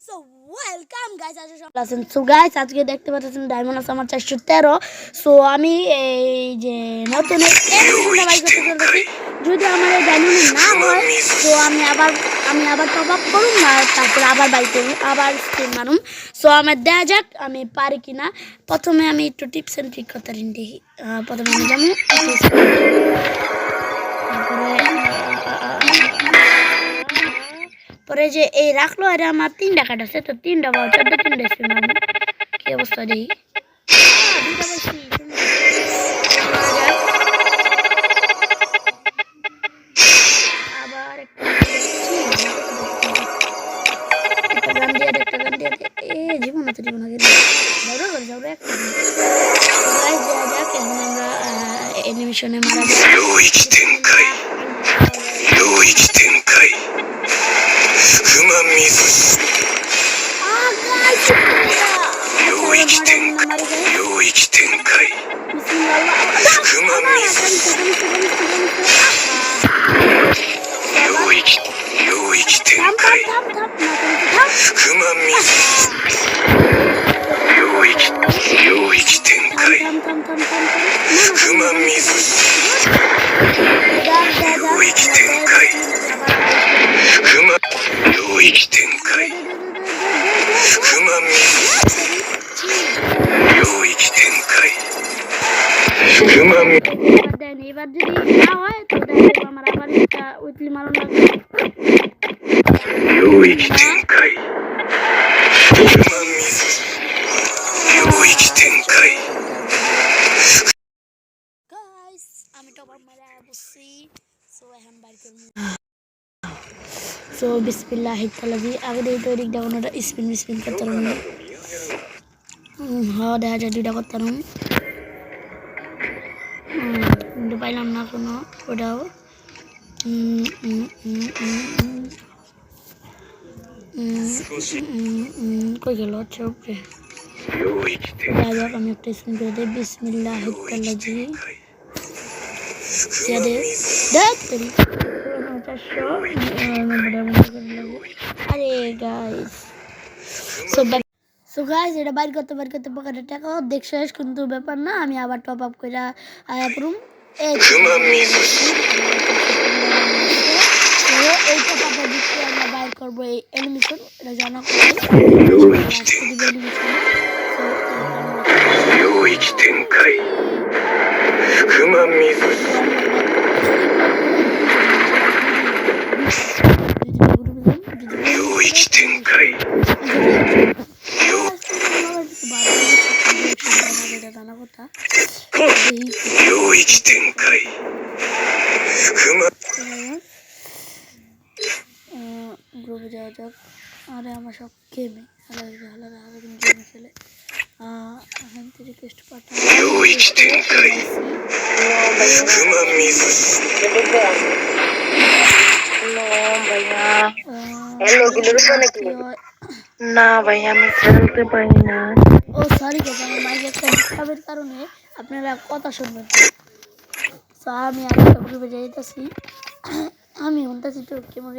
So welcome guys আছেন। So guys আজকে দেখতে পাচ্ছেন ডায়মন্ড আছে আমার 413। সো আমি এই যে নতুন বাই করতে চলতেছি। যদি আমার এই ডায়মন্ড না হয় তো আমি আবার টপ আপ করুম না, তারপর আবার বাই করুম, আবার স্কিন মারুম। সো আমার দেখা যাক আমি পারি কিনা। প্রথমে আমি একটু টিপস এন্ড ট্রিক করতে দেখি। প্রথমে আমি যাবো পরে যে এই রাখলো এটা আমার 3টা কাট আছে, তো 3টা বা 3টা স্পিন মারবো। কি অবস্থা দেখি। আবার একটা গান দিয়ে জীবন আছে জীবন আগে যাও একটা দেওয়া যাক। এখন আমরা অ্যানিমেশনে মারা যাক। এবার যদি না হয় তো আমার আবার একটা উইকলি মারণ লাগবে। আমি টপ আপ মারা বসছি। সো এখন বাইর করব। সো বিসমিল্লাহির তালাজি আগে দিয়ে তৈরি দেওয়ানোটা স্পিন করতে পারবো। হ্যাঁ দেখা যায় 2টা করতে পারবো। কিন্তু পাইলাম না কোনো ওটাও। কই গেল? আচ্ছা উপরে যাই হোক আমি একটা স্পিন করে দিই। বিসমিল্লাহির তালাজি আরে গাইস সো গাইস এটা বাইর করতে পকেটে টাকা অর্ধেক শেষ, কিন্তু ব্যাপার না, আমি আবার টপ আপ করে আয়া পড়ুম। এই টপ আপের দিকে আমরা বাইর করবো এই অ্যানিমেশন। এটা জানা গ্রুপে যাওয়া যাক। আরে আমার সব গেমে গেমে খেলে এখান থেকে রিকোয়েস্ট পাঠাই। না ভাই আমি খেলতে পারি না। ও সরি গেছে, আমার মাইকে একটা ডিস্টার্বের কারণে আপনারা কথা শুনবেন। তো আমি আরেকটা গ্রুপে যাইতেছি। আমি বলতেছি তো কেমন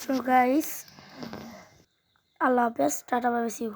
সো গাইস আল্লাহ হাফেজ, tata bye bye, see you.